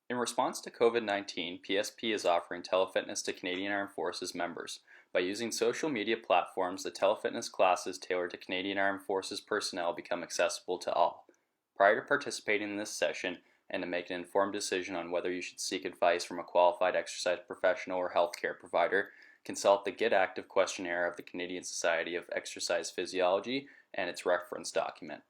In response to COVID-19, PSP is offering telefitness to Canadian Armed Forces members. By using social media platforms, the telefitness classes tailored to Canadian Armed Forces personnel become accessible to all. Prior to participating in this session, and to make an informed decision on whether you should seek advice from a qualified exercise professional or healthcare provider, consult the Get Active questionnaire of the Canadian Society of Exercise Physiology and its reference document.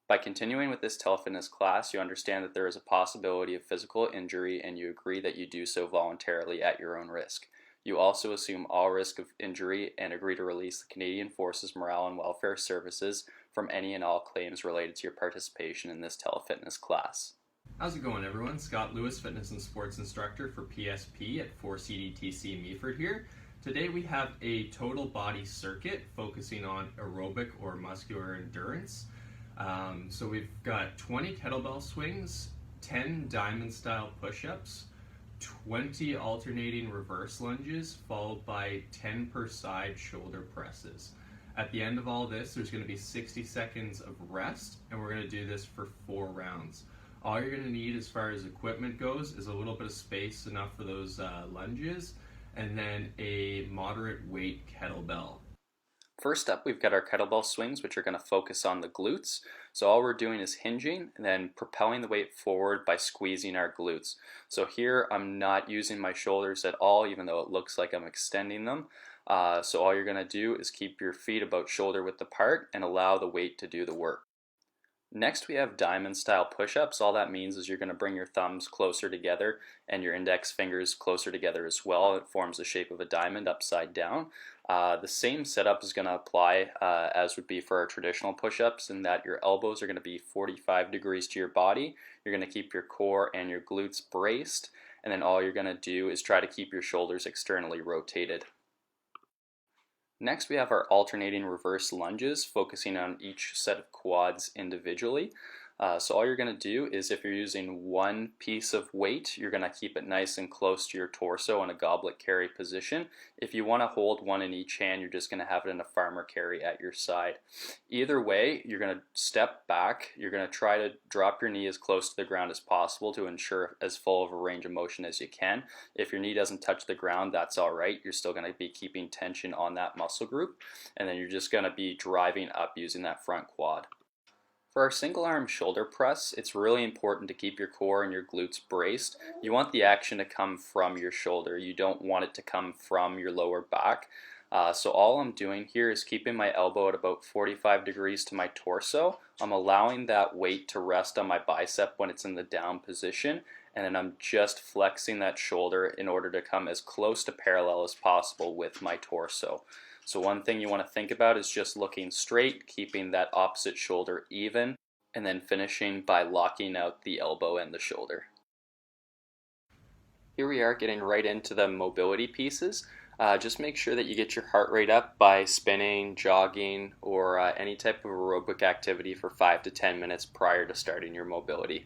By continuing with this telefitness class, you understand that there is a possibility of physical injury and you agree that you do so voluntarily at your own risk. You also assume all risk of injury and agree to release the Canadian Forces Morale and Welfare Services from any and all claims related to your participation in this telefitness class. How's it going, everyone? Scott Lewis, Fitness and Sports Instructor for PSP at 4CDTC Meaford here. Today we have a total body circuit focusing on aerobic or muscular endurance. So we've got 20 kettlebell swings, 10 diamond style push-ups, 20 alternating reverse lunges, followed by 10 per side shoulder presses. At the end of all this, there's going to be 60 seconds of rest, and we're going to do this for 4 rounds. All you're going to need as far as equipment goes is a little bit of space, enough for those lunges, and then a moderate weight kettlebell. First up, we've got our kettlebell swings, which are going to focus on the glutes. So all we're doing is hinging and then propelling the weight forward by squeezing our glutes. So here I'm not using my shoulders at all, even though it looks like I'm extending them. So all you're going to do is keep your feet about shoulder width apart and allow the weight to do the work. Next, we have diamond style push-ups. All that means is you're going to bring your thumbs closer together and your index fingers closer together as well. It forms the shape of a diamond upside down. The same setup is going to apply as would be for our traditional push-ups, in that your elbows are going to be 45 degrees to your body. You're going to keep your core and your glutes braced, and then all you're going to do is try to keep your shoulders externally rotated. Next, we have our alternating reverse lunges, focusing on each set of quads individually. So all you're going to do is, if you're using one piece of weight, you're going to keep it nice and close to your torso in a goblet carry position. If you want to hold one in each hand, you're just going to have it in a farmer carry at your side. Either way, you're going to step back. You're going to try to drop your knee as close to the ground as possible to ensure as full of a range of motion as you can. If your knee doesn't touch the ground, that's all right. You're still going to be keeping tension on that muscle group, and then you're just going to be driving up using that front quad. For our single arm shoulder press, it's really important to keep your core and your glutes braced. You want the action to come from your shoulder. You don't want it to come from your lower back. So all I'm doing here is keeping my elbow at about 45 degrees to my torso. I'm allowing that weight to rest on my bicep when it's in the down position, and then I'm just flexing that shoulder in order to come as close to parallel as possible with my torso. So one thing you want to think about is just looking straight, keeping that opposite shoulder even, and then finishing by locking out the elbow and the shoulder. Here we are getting right into the mobility pieces. Just make sure that you get your heart rate up by spinning, jogging, or any type of aerobic activity for 5 to 10 minutes prior to starting your mobility.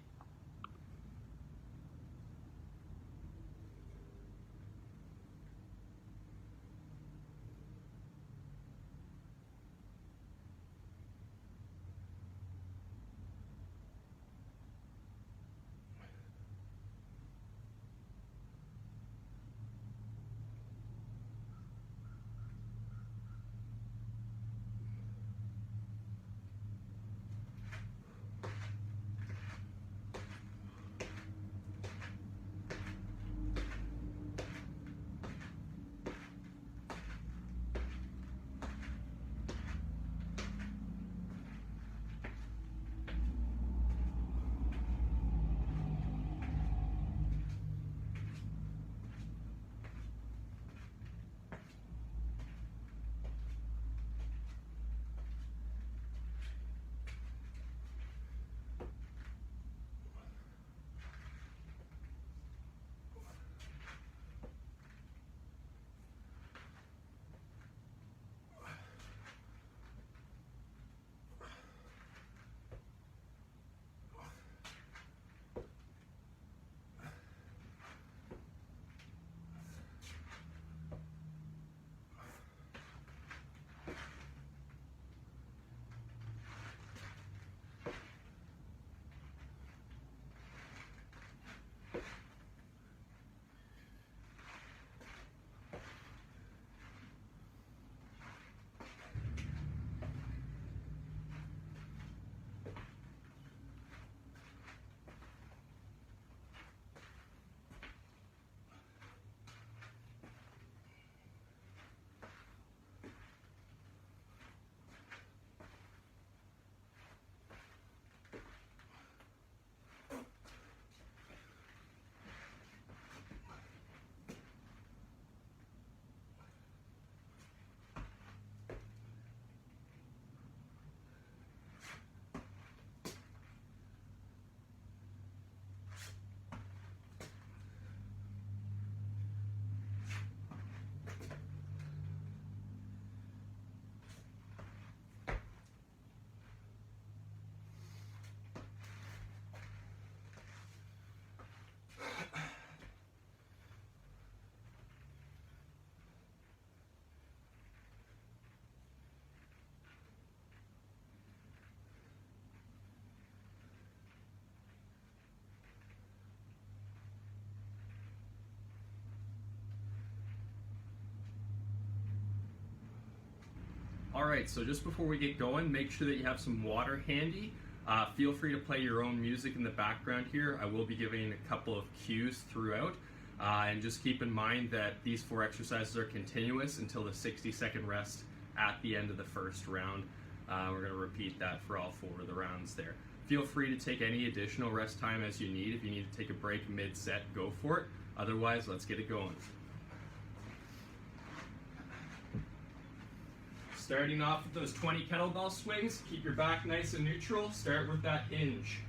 Alright, so just before we get going, make sure that you have some water handy. Feel free to play your own music in the background here. I will be giving a couple of cues throughout. And just keep in mind that these 4 exercises are continuous until the 60-second rest at the end of the first round. We're going to repeat that for all 4 of the rounds there. Feel free to take any additional rest time as you need. If you need to take a break mid-set, go for it. Otherwise, let's get it going. Starting off with those 20 kettlebell swings, keep your back nice and neutral. Start with that hinge.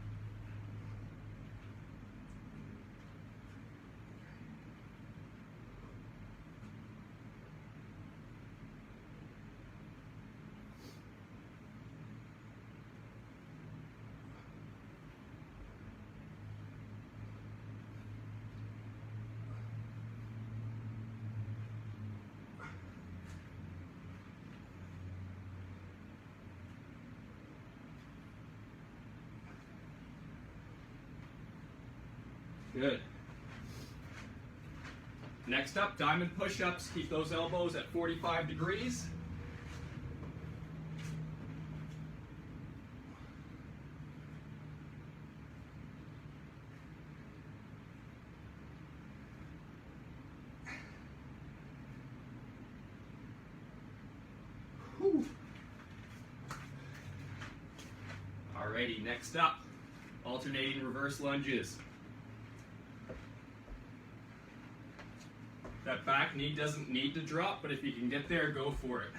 Good. Next up, diamond push-ups. Keep those elbows at 45 degrees. Whew. Alrighty, next up, alternating reverse lunges. That back knee doesn't need to drop, but if you can get there, go for it.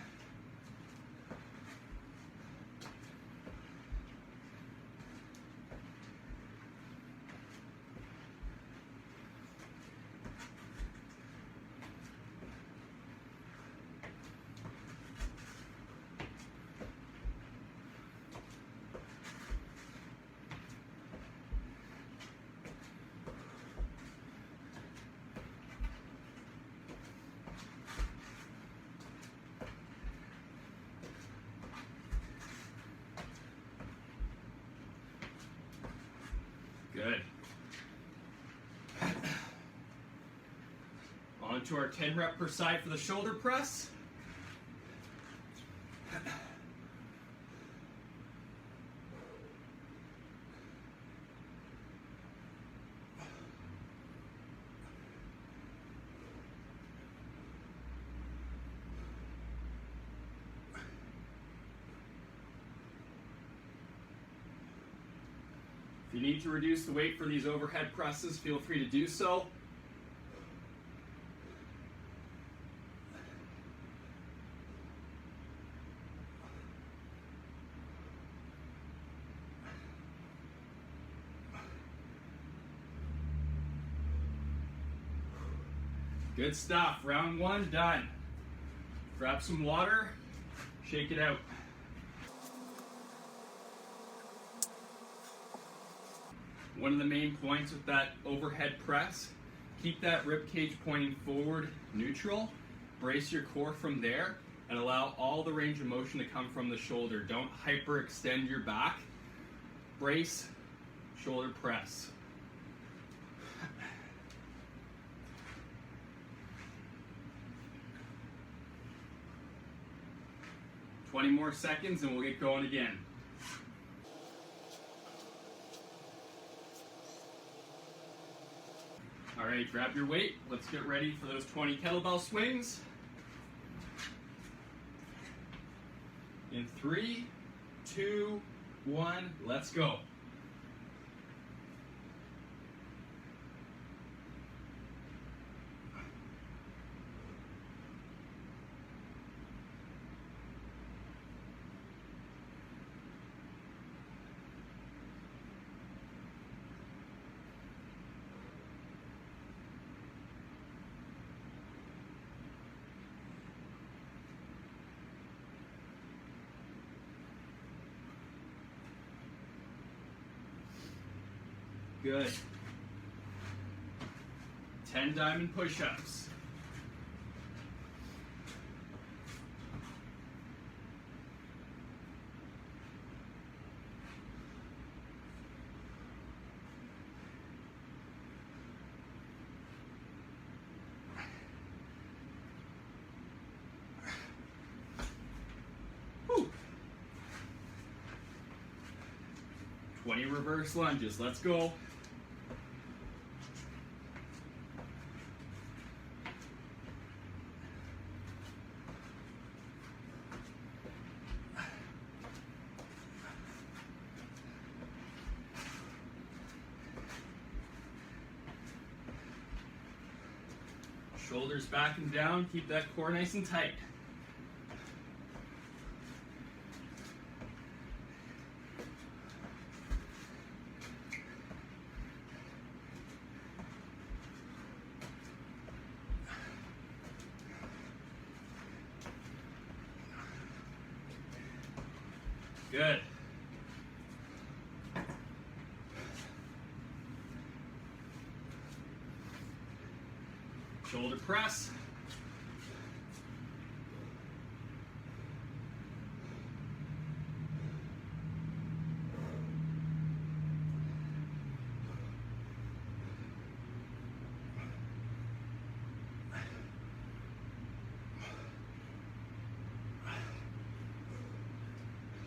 Good. On to our 10 rep per side for the shoulder press. If you need to reduce the weight for these overhead presses, feel free to do so. Good stuff. Round 1 done. Grab some water, shake it out. One of the main points with that overhead press, keep that rib cage pointing forward, neutral. Brace your core from there and allow all the range of motion to come from the shoulder. Don't hyperextend your back. Brace, shoulder press. "20 more seconds and we'll get going again." All right, grab your weight. Let's get ready for those 20 kettlebell swings. In 3, 2, 1, let's go. Good. 10 diamond push-ups. 20 reverse lunges. Let's go. Shoulders back and down, keep that core nice and tight. Good. Shoulder press.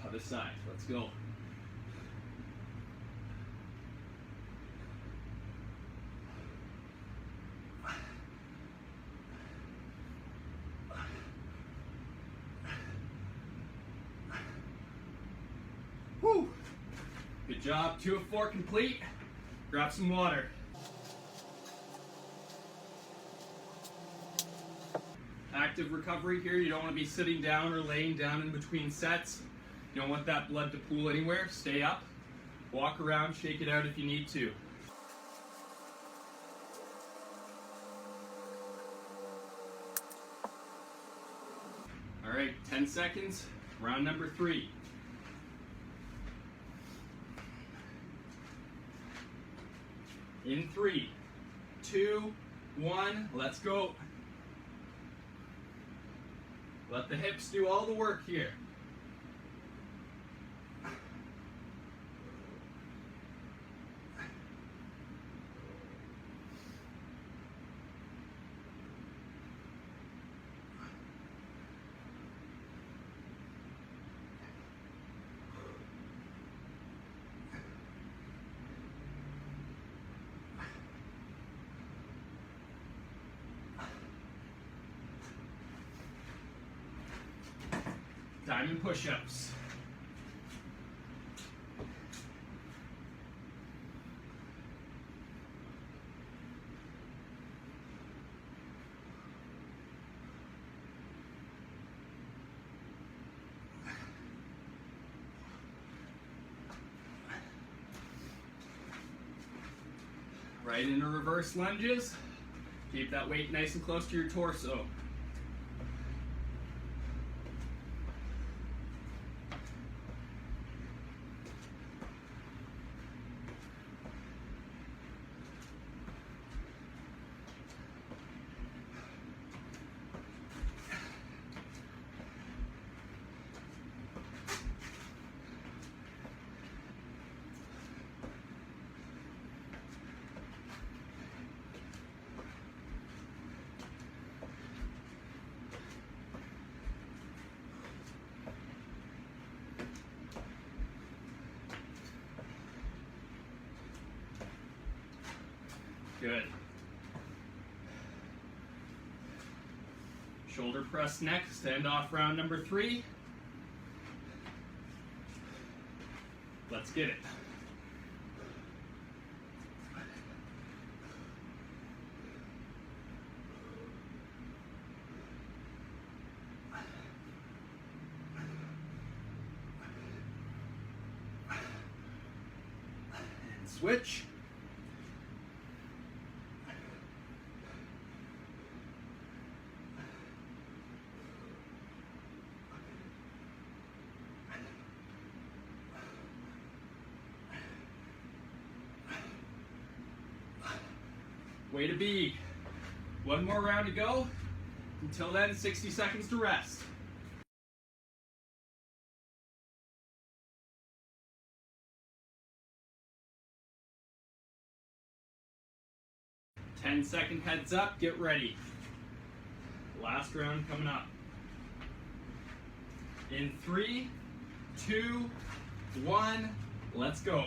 Other side. Let's go. Whew. Good job. 2 of 4 complete. Grab some water. Active recovery here. You don't want to be sitting down or laying down in between sets. You don't want that blood to pool anywhere. Stay up. Walk around, shake it out if you need to. All right, 10 seconds. Round number 3. In 3, 2, 1, let's go. Let the hips do all the work here. Diamond push-ups. Right into reverse lunges. Keep that weight nice and close to your torso. Good. Shoulder press next, end off round number 3. Let's get it. And switch. Way to be. One more round to go. Until then, 60 seconds to rest. Ten-second heads up, get ready. Last round coming up. In 3, 2, 1, let's go.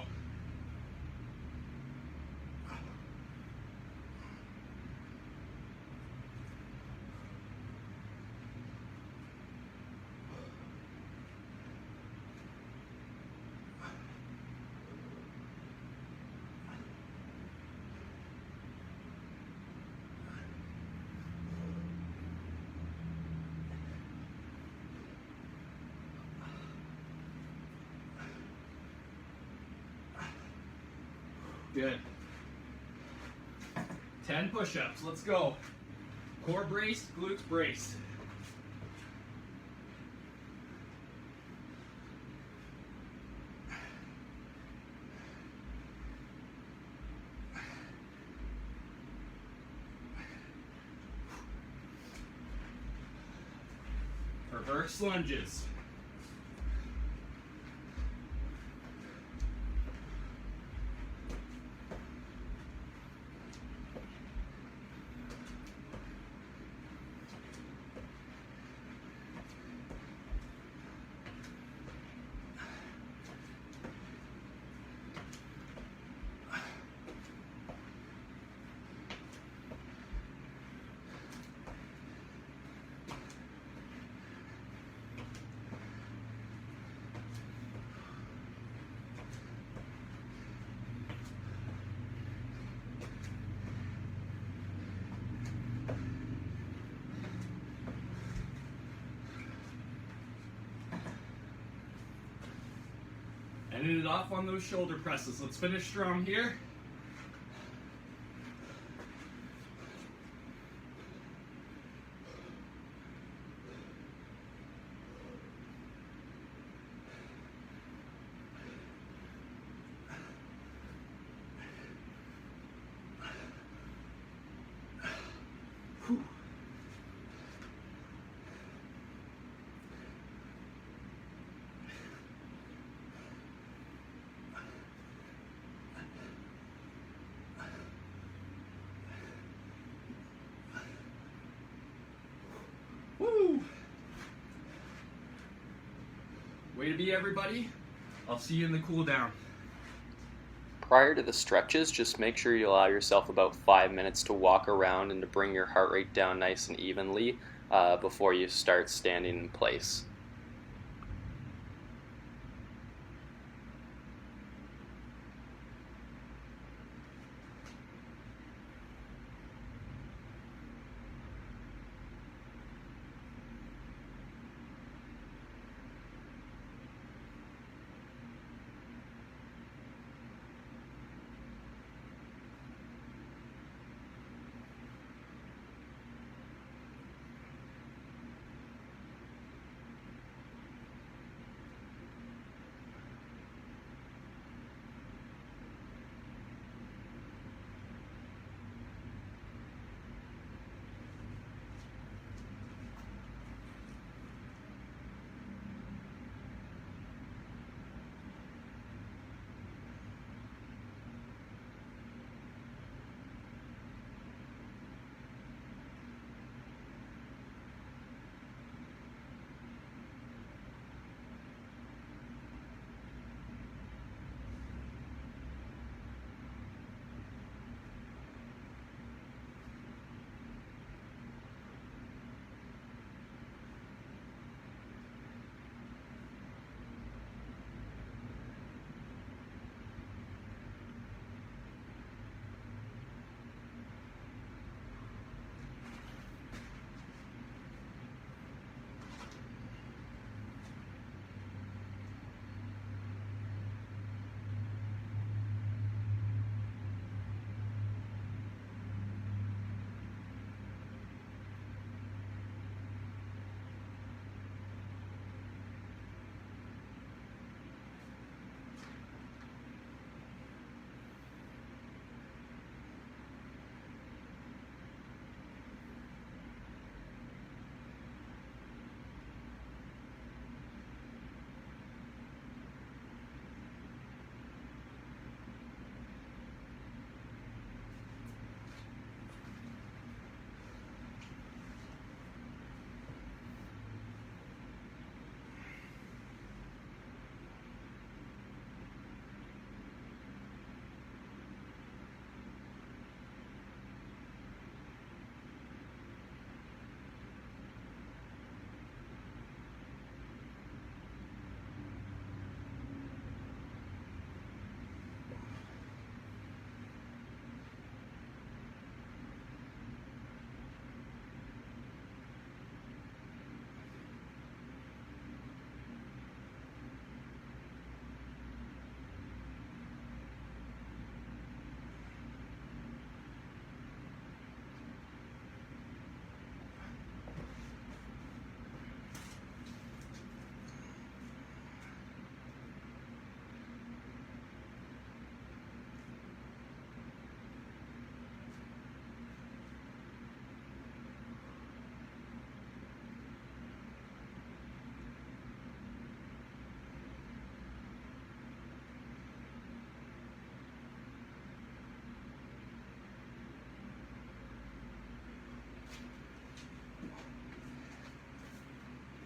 Good. 10 push-ups. Let's go. Core braced, glutes braced. Reverse lunges. Ending it off on those shoulder presses. Let's finish strong here. Whew. Woo! Way to be, everybody. I'll see you in the cool down. Prior to the stretches, just make sure you allow yourself about 5 minutes to walk around and to bring your heart rate down nice and evenly before you start standing in place.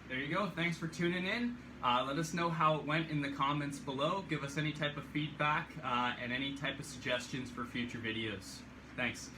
There you go. Thanks for tuning in. Let us know how it went in the comments below. Give us any type of feedback and any type of suggestions for future videos. Thanks.